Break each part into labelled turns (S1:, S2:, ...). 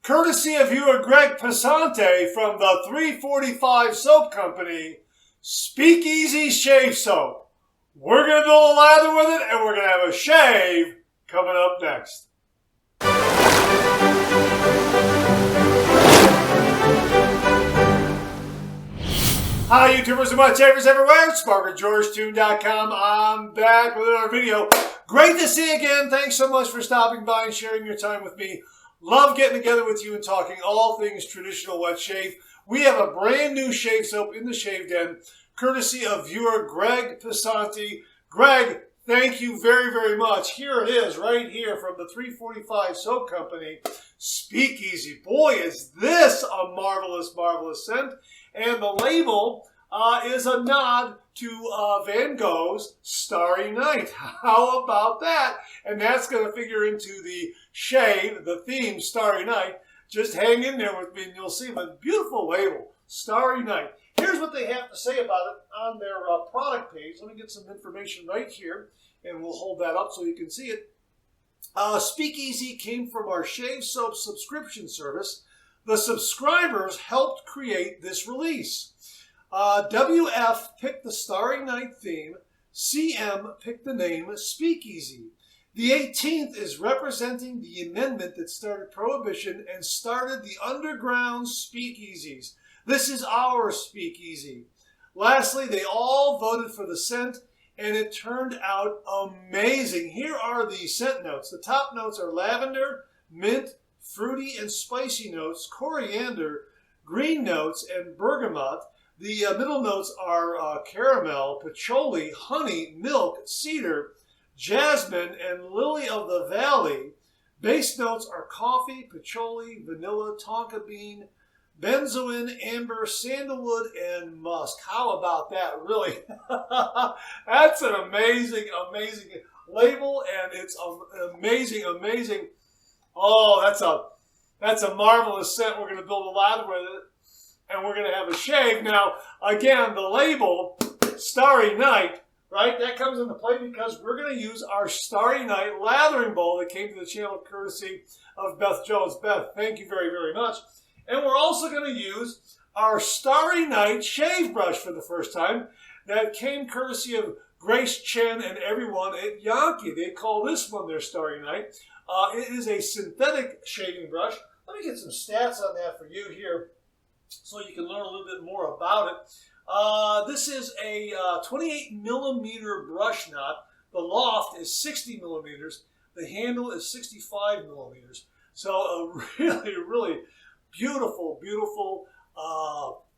S1: courtesy of viewer Greg Pesante from the 345 Soap Company, Speakeasy Shave Soap. We're going to build a lather with it, and we're going to have a shave coming up next. Hi YouTubers and my shavers everywhere, Georgetoon.com. I'm back with another video. Great to see you again. Thanks so much for stopping by and sharing your time with me. Love getting together with you and talking all things traditional wet shave. We have a brand new shave soap in the Shave Den, courtesy of viewer Greg Pesante. Greg, thank you very, very much. Here it is, right here from the 345 Soap Company, Speakeasy. Boy, is this a marvelous, marvelous scent. And the label is a nod to Van Gogh's Starry Night. How about that? And that's going to figure into the shave, the theme, Starry Night. Just hang in there with me and you'll see a beautiful label, Starry Night. Here's what they have to say about it on their product page. Let me get some information right here, and we'll hold that up so you can see it. Speakeasy came from our Shave Soap subscription service. The subscribers helped create this release. WF picked the Starry Night theme. CM picked the name Speakeasy. The 18th is representing the amendment that started Prohibition and started the underground speakeasies. This is our speakeasy. Lastly, they all voted for the scent, and it turned out amazing. Here are the scent notes. The top notes are lavender, mint, fruity and spicy notes, coriander, green notes, and bergamot. The middle notes are caramel, patchouli, honey, milk, cedar, jasmine, and lily of the valley. Base notes are coffee, patchouli, vanilla, tonka bean, benzoin, amber, sandalwood, and musk. How about that? Really? That's an amazing, amazing label, and it's amazing, amazing. Oh, that's a marvelous scent. We're going to build a lather with it, and we're going to have a shave. Now, again, the label, Starry Night, right? That comes into play because we're going to use our Starry Night lathering bowl that came to the channel courtesy of Beth Jones. Beth, thank you very, very much. And we're also going to use our Starry Night shave brush for the first time. That came courtesy of Grace Chen and everyone at Yankee. They call this one their Starry Night. It is a synthetic shaving brush. Let me get some stats on that for you here so you can learn a little bit more about it. This is a 28 millimeter brush knot. The loft is 60 millimeters. The handle is 65 millimeters. So a really, really beautiful, beautiful,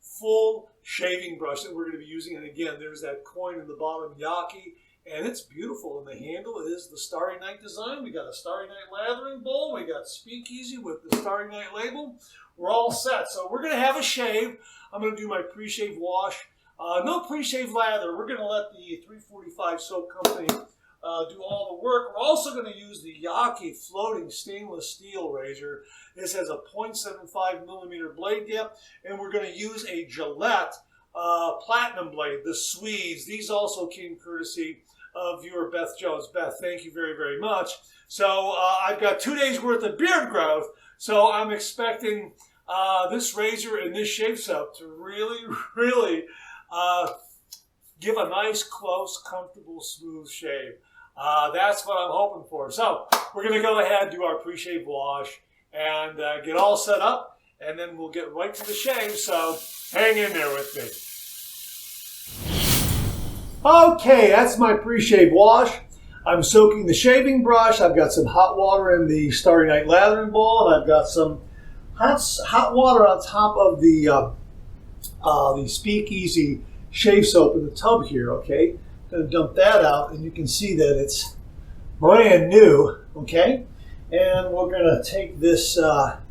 S1: full shaving brush that we're going to be using. And again, there's that coin in the bottom, Yaki. And it's beautiful, and the handle is the Starry Night design. We got a Starry Night lathering bowl. We got Speakeasy with the Starry Night label. We're all set. So we're going to have a shave. I'm going to do my pre-shave wash. No pre-shave lather. We're going to let the 345 Soap Company do all the work. We're also going to use the Yaki floating stainless steel razor. This has a 0.75 millimeter blade gap, and we're going to use a Gillette platinum blade, the Swedes. These also came courtesy of viewer Beth Jones. Beth, thank you very, very much. So I've got 2 days worth of beard growth, so I'm expecting this razor and this shave soap to really, really give a nice, close, comfortable, smooth shave. That's what I'm hoping for. So we're going to go ahead and do our pre-shave wash and get all set up, and then we'll get right to the shave. So hang in there with me. Okay, that's my pre-shave wash. I'm soaking the shaving brush. I've got some hot water in the Starry Night lathering bowl, and I've got some hot water on top of the Speakeasy shave soap in the tub here, okay? I'm going to dump that out, and you can see that it's brand new, okay? And we're going to take this hot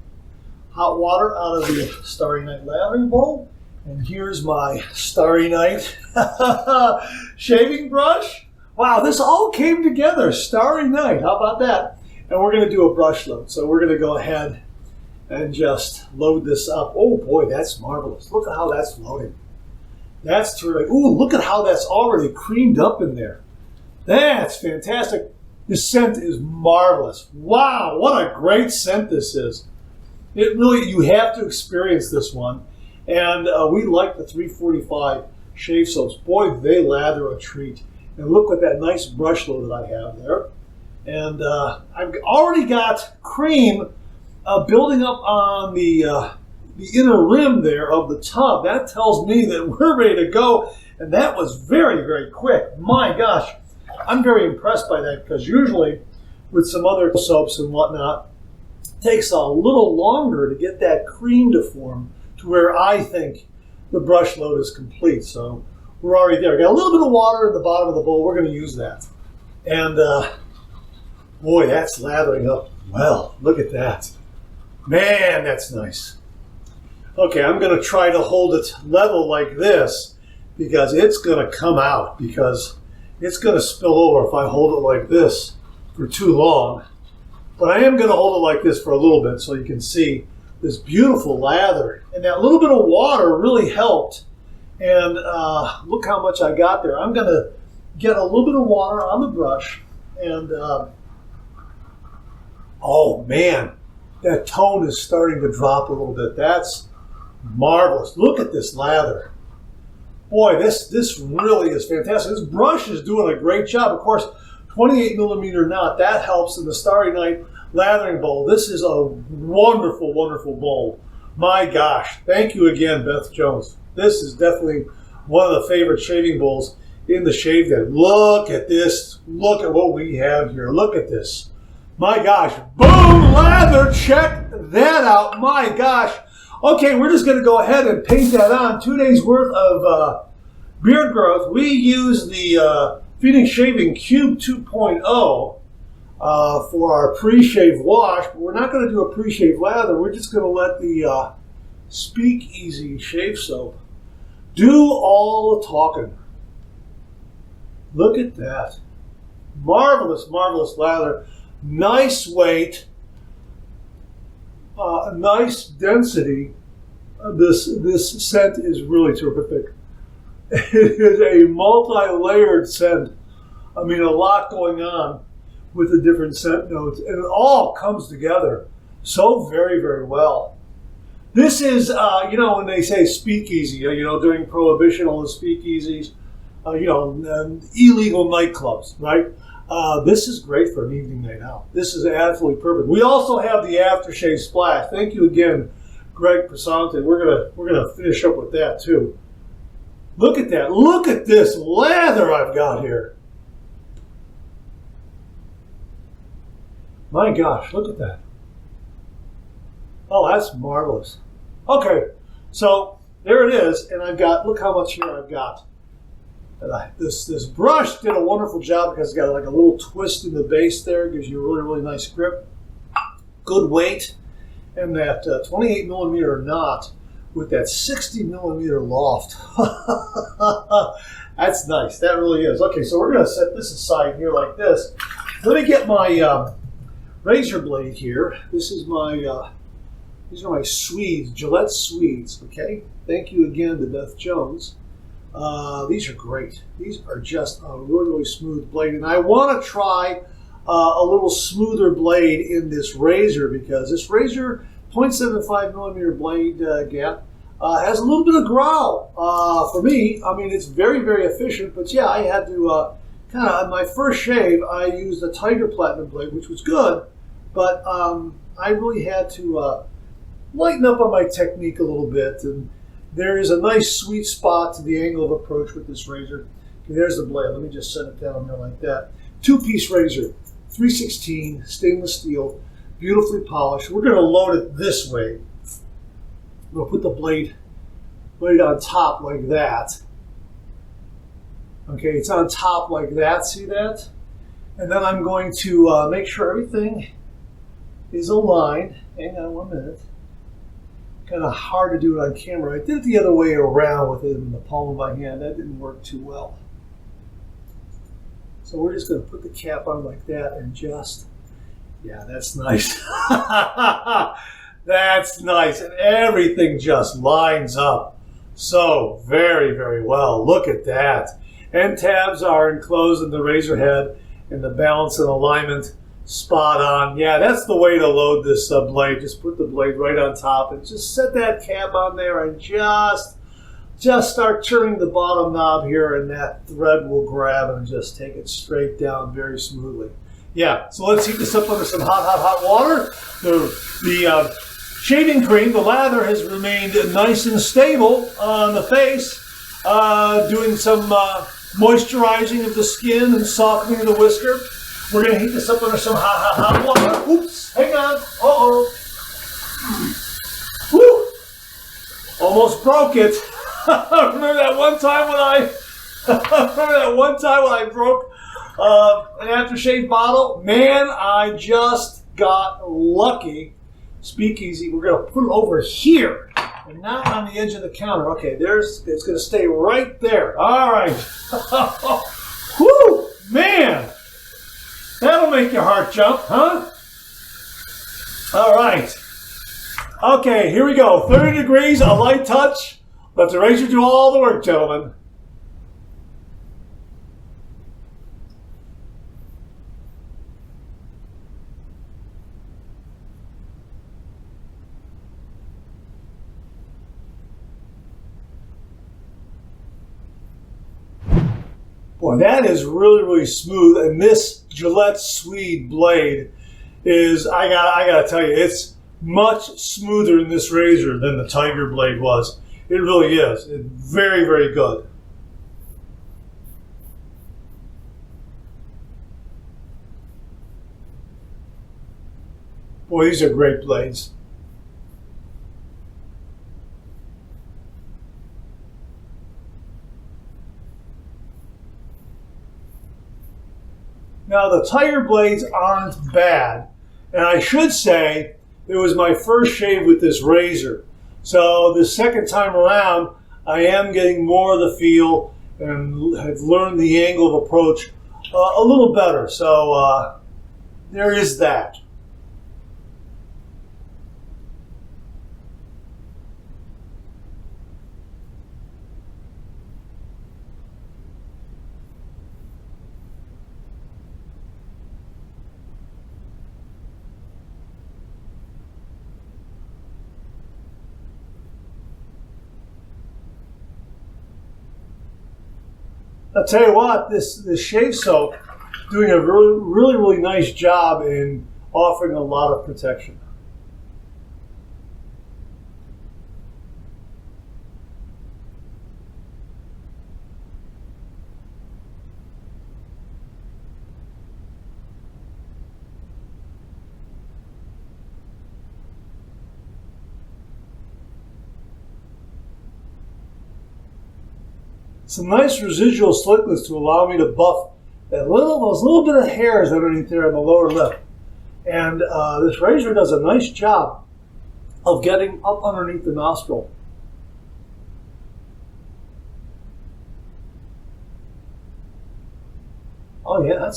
S1: water out of the Starry Night lathering bowl. And here's my Starry Night shaving brush. Wow, this all came together. Starry Night, how about that? And we're going to do a brush load. So we're going to go ahead and just load this up. Oh boy, that's marvelous. Look at how that's loading. That's terrific. Ooh, look at how that's already creamed up in there. That's fantastic. This scent is marvelous. Wow, what a great scent this is. It really, you have to experience this one. And we like the 345 shave soaps. Boy, they lather a treat. And look at that nice brush load that I have there. And I've already got cream building up on the inner rim there of the tub. That tells me that we're ready to go. And that was very, very quick. My gosh, I'm very impressed by that, because usually with some other soaps and whatnot, it takes a little longer to get that cream to form to where I think the brush load is complete. So we're already there. Got a little bit of water in the bottom of the bowl. We're going to use that. And boy, that's lathering up well. Look at that. Man, that's nice. Okay, I'm going to try to hold it level like this, because it's going to come out, because it's going to spill over if I hold it like this for too long. But I am going to hold it like this for a little bit so you can see this beautiful lather. And that little bit of water really helped. And look how much I got there. I'm going to get a little bit of water on the brush. And oh man, that tone is starting to drop a little bit. That's marvelous. Look at this lather. Boy, this really is fantastic. This brush is doing a great job. Of course, 28 millimeter knot, that helps in the Starry Night lathering bowl. This is a wonderful, wonderful bowl. My gosh, thank you again, Beth Jones. This is definitely one of the favorite shaving bowls in the shave den. Look at this. Look at what we have here. Look at this. My gosh. Boom, lather. Check that out. My gosh. Okay, we're just going to go ahead and paint that on. 2 days worth of beard growth. We use the Feeding Shaving Cube 2.0 for our pre-shave wash, but we're not going to do a pre-shave lather. We're just going to let the Speakeasy shave soap do all the talking. Look at that. Marvelous, marvelous lather. Nice weight. Nice density. This scent is really terrific. It is a multi-layered scent. I mean, a lot going on with the different scent notes, and it all comes together so very, very well. This is, you know, when they say speakeasy, you know, during Prohibition, all the speakeasies, you know, illegal nightclubs, right? This is great for an evening night out. This is absolutely perfect. We also have the aftershave splash. Thank you again, Greg Passante. We're gonna finish up with that too. Look at that. Look at this lather I've got here. My gosh, look at that. Oh, that's marvelous. Okay, so there it is, and I've got, look how much here I've got. This brush did a wonderful job because it's got like a little twist in the base there. It gives you a really, really nice grip. Good weight. And that 28 millimeter knot with that 60 millimeter loft. That's nice. That really is. Okay, so we're going to set this aside here like this. Let me get my razor blade here. This is my, these are my Swedes, Gillette Swedes, okay? Thank you again to Beth Jones. These are great. These are just a really, really smooth blade. And I want to try a little smoother blade in this razor, because this razor 0.75 millimeter blade gap has a little bit of growl. For me, I mean, it's very, very efficient. But yeah, I had to kind of, on my first shave, I used a tighter platinum blade, which was good. But I really had to lighten up on my technique a little bit. And there is a nice sweet spot to the angle of approach with this razor. Okay, there's the blade. Let me just set it down there like that. Two-piece razor, 316 stainless steel, beautifully polished. We're going to load it this way. We'll put the blade on top like that. Okay, it's on top like that. See that? And then I'm going to make sure everything is aligned. Hang on 1 minute. Kind of hard to do it on camera. I did it the other way around with it in the palm of my hand. That didn't work too well. So we're just going to put the cap on like that and just, yeah, that's nice. That's nice. And everything just lines up so very, very well. Look at that. End tabs are enclosed in the razor head, and the balance and alignment Spot on. Yeah, that's the way to load this blade. Just put the blade right on top and just set that cap on there and just start turning the bottom knob here, and that thread will grab and just take it straight down very smoothly. Yeah, so let's heat this up under some hot water. The shaving cream, the lather, has remained nice and stable on the face, doing some moisturizing of the skin and softening of the whisker. We're going to heat this up under some hot water. Oops, hang on. Uh-oh. Whew. Almost broke it. Remember that one time when I broke an aftershave bottle? Man, I just got lucky. Speakeasy, we're going to put it over here and not on the edge of the counter. Okay, it's going to stay right there. All right. Whew, man. That'll make your heart jump, huh? All right. Okay, here we go. 30 degrees, a light touch. Let the razor do all the work, gentlemen. Boy, that is really, really smooth. And this Gillette Swede blade is, I gotta tell you, it's much smoother in this razor than the Tiger blade was. It really is. It's very, very good. Boy, these are great blades. Now, the Tiger blades aren't bad, and I should say it was my first shave with this razor. So the second time around, I am getting more of the feel and have learned the angle of approach a little better. So there is that. I'll tell you what, this shave soap doing a really nice job in offering a lot of protection. Some nice residual slickness to allow me to buff those little bit of hairs underneath there on the lower lip. And this razor does a nice job of getting up underneath the nostril. Oh yeah,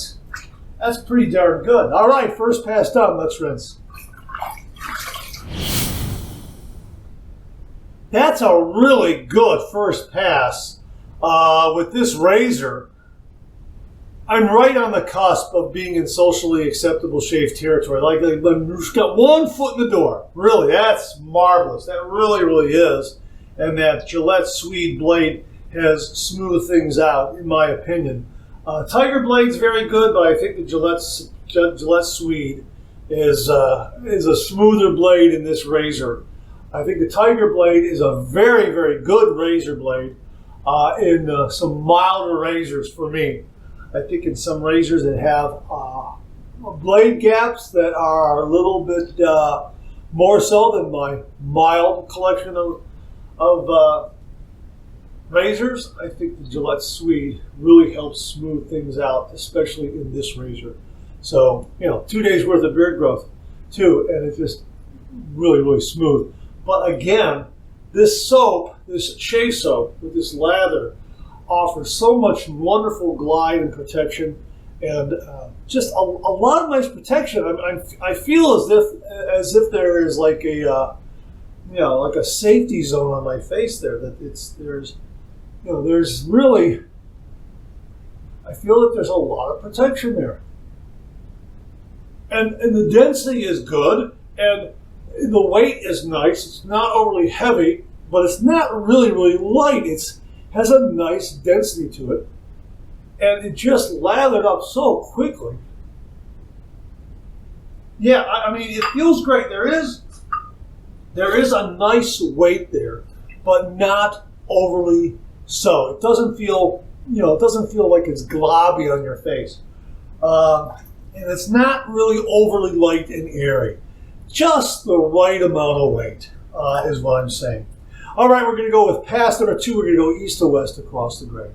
S1: that's pretty darn good. All right, first pass done. Let's rinse. That's a really good first pass. With this razor, I'm right on the cusp of being in socially acceptable shave territory. Like I've just got one foot in the door. Really, that's marvelous. That really is. And that Gillette Swede blade has smoothed things out, in my opinion. Tiger blade's very good, but I think the Gillette Swede is a smoother blade in this razor. I think the Tiger blade is a very good razor blade. In some milder razors for me. I think in some razors that have blade gaps that are a little bit more so than my mild collection of razors, I think the Gillette Swede really helps smooth things out, especially in this razor. So, 2 days worth of beard growth too, and it's just really smooth. But again, this soap, this shave soap with this lather, offers so much wonderful glide and protection, and just a lot of nice protection. I feel as if there is like a like a safety zone on my face there. That there's really, I feel that there's a lot of protection there. And the density is good, and the weight is nice. It's not overly heavy, but it's not really, really light. It has a nice density to it. And it just lathered up so quickly. Yeah, I mean, it feels great. There is a nice weight there, but not overly so. It doesn't feel, it doesn't feel like it's globby on your face. And it's not really overly light and airy. Just the right amount of weight is what I'm saying. All right, we're going to go with pass number 2. We're going to go east to west across the grain.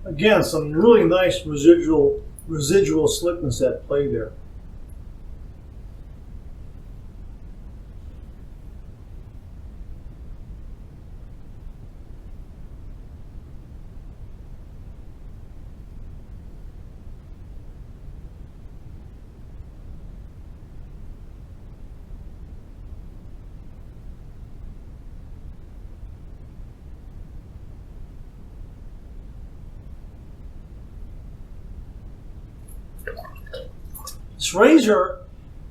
S1: Again, some really nice residual slickness at play there. This razor,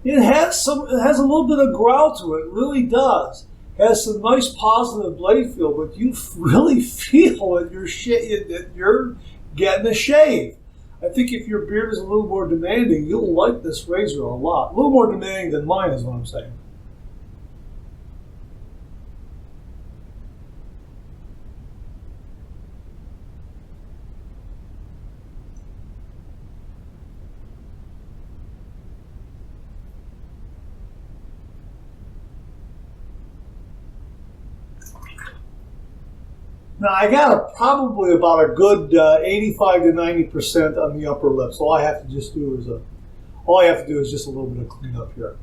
S1: it has a little bit of growl to it. It really does. It has some nice positive blade feel, but you really feel that you're getting a shave. I think if your beard is a little more demanding, you'll like this razor a lot. A little more demanding than mine is what I'm saying. Now I got probably about a good 85 to 90% on the upper lip. So all I have to do is just a little bit of cleanup here.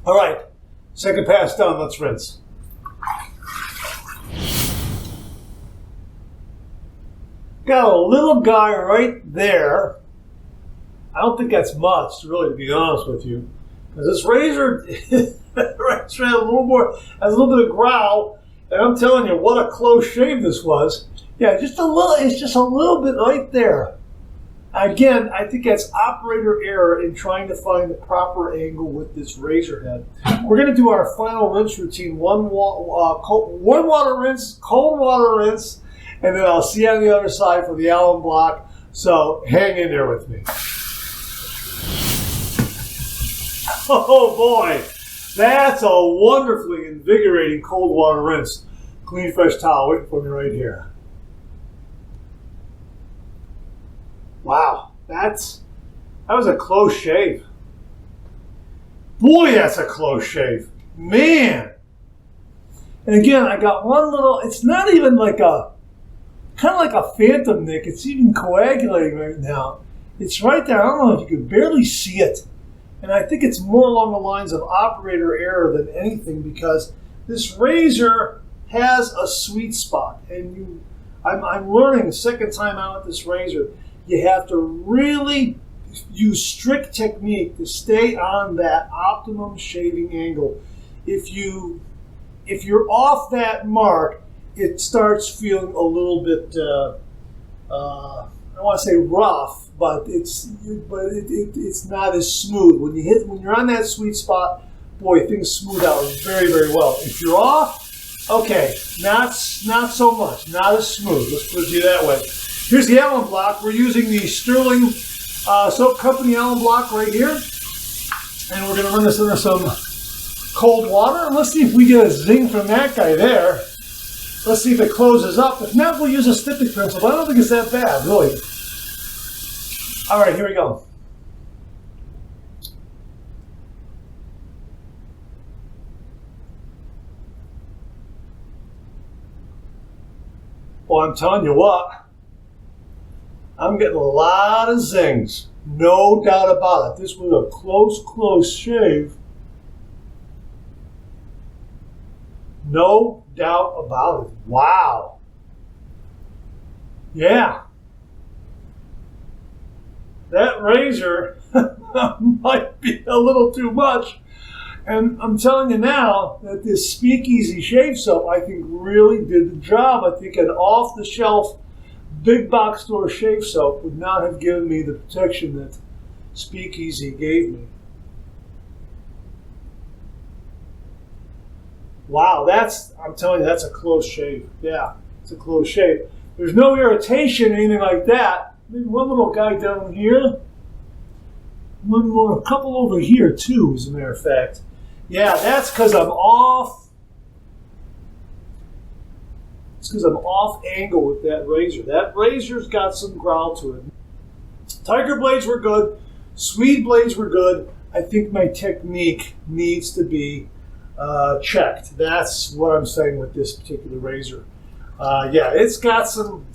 S1: All right, second pass done, let's rinse. Got a little guy right there. I don't think that's much, really, to be honest with you. Because this razor has a little bit of growl, and I'm telling you, what a close shave this was. Yeah, it's just a little bit right there. Again, I think that's operator error in trying to find the proper angle with this razor head. We're going to do our final rinse routine. Warm water rinse, cold water rinse, and then I'll see you on the other side for the alum block. So hang in there with me. Oh boy, that's a wonderfully invigorating cold water rinse. Clean, fresh towel waiting for me right here. Wow, that was a close shave. Boy, that's a close shave. Man. And again, I got one little, it's not even like kind of like a phantom nick. It's even coagulating right now. It's right there. I don't know if you can barely see it. And I think it's more along the lines of operator error than anything, because this razor has a sweet spot. And I'm learning the second time out with this razor, you have to really use strict technique to stay on that optimum shaving angle. If you're off that mark, it starts feeling a little bit, I don't want to say rough, but it's not as smooth. When you're on that sweet spot, boy, things smooth out very, very well. If you're off, okay, not so much, not as smooth. Let's put it that way. Here's the alum block. We're using the Sterling Soap Company alum block right here, and we're going to run this under some cold water, and let's see if we get a zing from that guy there. Let's see if it closes up. If not, we'll use a snipping pencil, but I don't think it's that bad, really. All right, here we go. Well, I'm telling you what, I'm getting a lot of zings. No doubt about it. This was a close shave. No doubt about it. Wow. Yeah. That razor might be a little too much. And I'm telling you now that this Speakeasy shave soap, I think, really did the job. I think an off-the-shelf, big box store shave soap would not have given me the protection that Speakeasy gave me. Wow, I'm telling you, that's a close shave. Yeah, it's a close shave. There's no irritation, anything like that. Maybe one little guy down here. One more, a couple over here too, as a matter of fact. Yeah, that's because I'm off. It's because I'm off angle with that razor. That razor's got some growl to it. Tiger blades were good. Swede blades were good. I think my technique needs to be checked. That's what I'm saying with this particular razor. Yeah, it's got some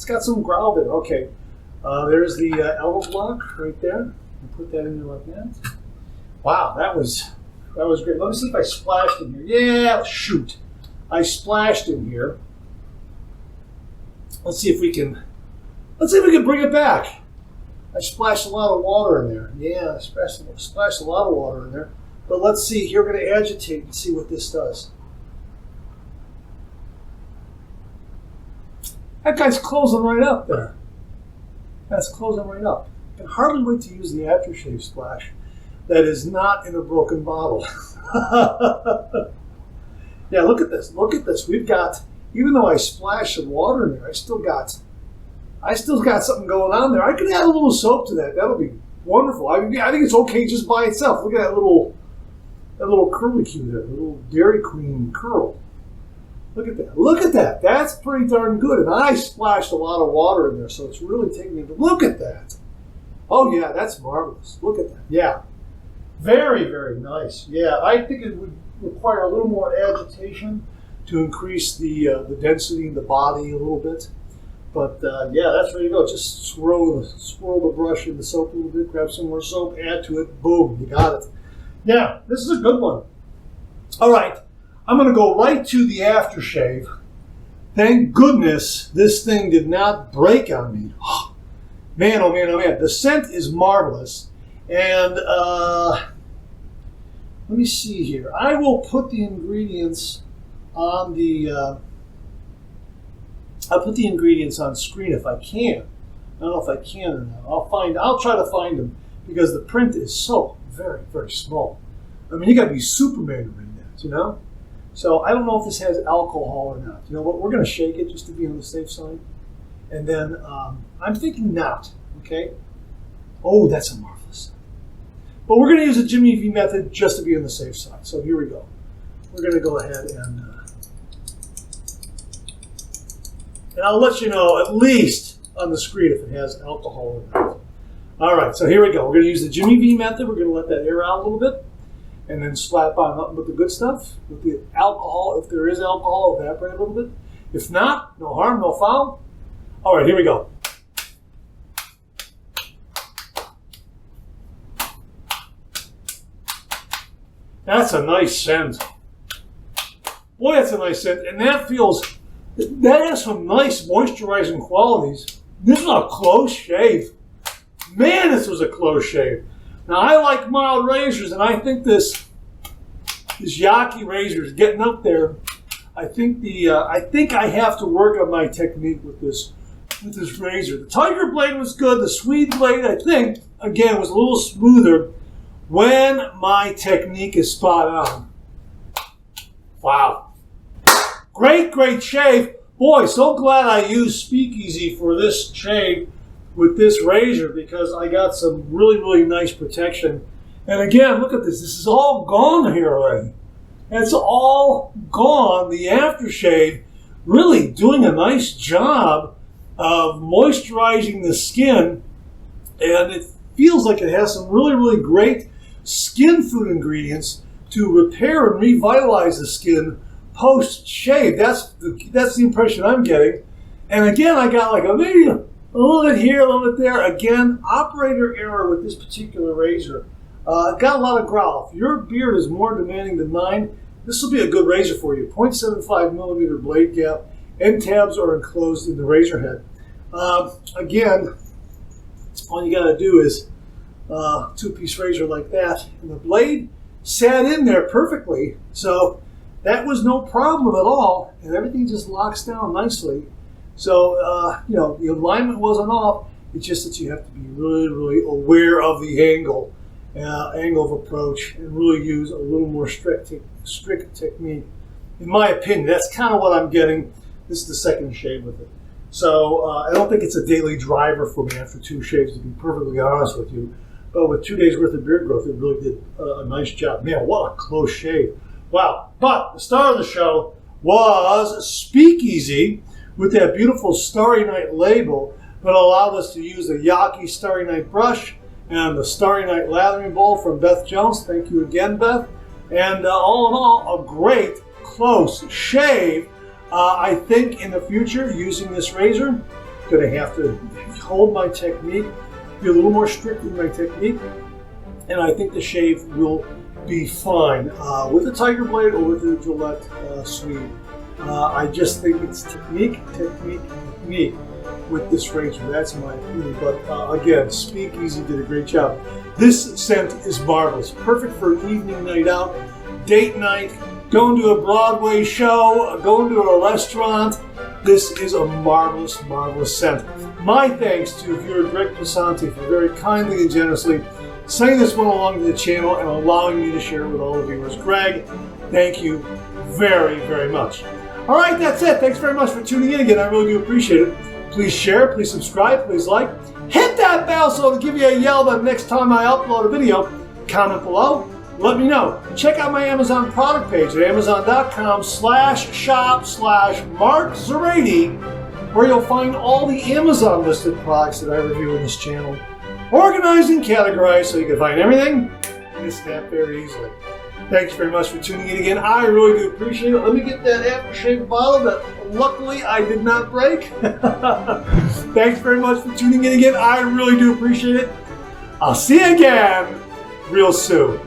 S1: growl there. Okay, there's the elbow block right there. I'll put that in there like that. Wow, that was great. Let me see if I splashed in here. Yeah, shoot, I splashed in here. Let's see if we can bring it back. I splashed a lot of water in there. Yeah, I splashed a lot of water in there. But let's see, here we're going to agitate and see what this does. That guy's closing right up there. That's closing right up. I can hardly wait to use the aftershave splash that is not in a broken bottle. Yeah, look at this. Look at this. We've got, even though I splashed some water in there, I still got something going on there. I could add a little soap to that. That'll be wonderful. I think it's okay just by itself. Look at that little curlicue there, a little Dairy Queen curl. Look at that. Look at that. That's pretty darn good. And I splashed a lot of water in there, so it's really taking me to look at that. Oh, yeah, that's marvelous. Look at that. Yeah. Very, very nice. Yeah, I think it would require a little more agitation to increase the density in the body a little bit. But, yeah, that's ready to go. Just swirl the brush in the soap a little bit, grab some more soap, add to it. Boom, you got it. Yeah, this is a good one. All right, I'm going to go right to the aftershave. Thank goodness this thing did not break on me. Man, oh man, oh man. The scent is marvelous. And let me see here. I will put the ingredients on the... I'll put the ingredients on screen if I can. I don't know if I can or not. I'll try to find them because the print is so very, very small. I mean, you got to be Superman to read that, you know? So I don't know if this has alcohol or not. You know what? We're going to shake it just to be on the safe side. And then I'm thinking not, okay? Oh, that's a marvelous. But we're going to use the Jimmy V method just to be on the safe side. So here we go. We're going to go ahead and I'll let you know at least on the screen if it has alcohol or not. All right, so here we go. We're going to use the Jimmy V method. We're going to let that air out a little bit and then slap on nothing but the good stuff. With the alcohol, if there is alcohol, evaporate a little bit. If not, no harm, no foul. All right, here we go. That's a nice scent. Boy, that's a nice scent. And that has some nice moisturizing qualities. This is a close shave. Man, this was a close shave. Now, I like mild razors, and I think this Yaki razor is getting up there. I think I have to work on my technique with this razor. The Tiger blade was good. The Swede blade, I think, again, was a little smoother when my technique is spot on. Wow. Great, great shave. Boy, so glad I used Speakeasy for this shave with this razor because I got some really, really nice protection. And again, look at this. This is all gone here already. It's all gone. The aftershave really doing a nice job of moisturizing the skin, and it feels like it has some really, really great skin food ingredients to repair and revitalize the skin post-shave. That's the impression I'm getting. And again, I got like maybe a little bit here, a little bit there. Again, operator error with this particular razor. Got a lot of growl. If your beard is more demanding than mine, this will be a good razor for you. 0.75 millimeter blade gap. End tabs are enclosed in the razor head. Again, all you got to do is two-piece razor like that, and the blade sat in there perfectly, so that was no problem at all, and everything just locks down nicely. So you know, the alignment wasn't off. It's just that you have to be really, really aware of the angle of approach, and really use a little more strict technique. In my opinion, that's kind of what I'm getting. This is the second shave with it. So I don't think it's a daily driver for me after 2 shaves, to be perfectly honest with you. But with 2 days worth of beard growth, it really did a nice job. Man, what a close shave. Wow. But the star of the show was Speakeasy with that beautiful Starry Night label that allowed us to use the Yaki Starry Night brush and the Starry Night lathering bowl from Beth Jones. Thank you again, Beth. And all in all, a great close shave. I think in the future, using this razor, I'm going to have to hold my technique, be a little more strict in my technique, and I think the shave will be fine with a tiger blade or with a Gillette Swede. I just think it's technique with this razor. That's my opinion. But again, Speakeasy did a great job. This scent is marvelous. Perfect for an evening night out, date night, going to a Broadway show, going to a restaurant. This is a marvelous, marvelous scent. My thanks to viewer Greg Passanti for very kindly and generously sending this one along to the channel and allowing me to share it with all the viewers. Greg, thank you very, very much. All right, that's it. Thanks very much for tuning in again. I really do appreciate it. Please share, please subscribe, please like. Hit that bell so it'll give you a yell the next time I upload a video. Comment below. Let me know. Check out my Amazon product page at amazon.com/shop/Mark Zerady, where you'll find all the Amazon listed products that I review in this channel, organized and categorized so you can find everything in a snap very easily. Thanks very much for tuning in again. I really do appreciate it. Let me get that aftershave bottle that luckily I did not break. Thanks very much for tuning in again. I really do appreciate it. I'll see you again real soon.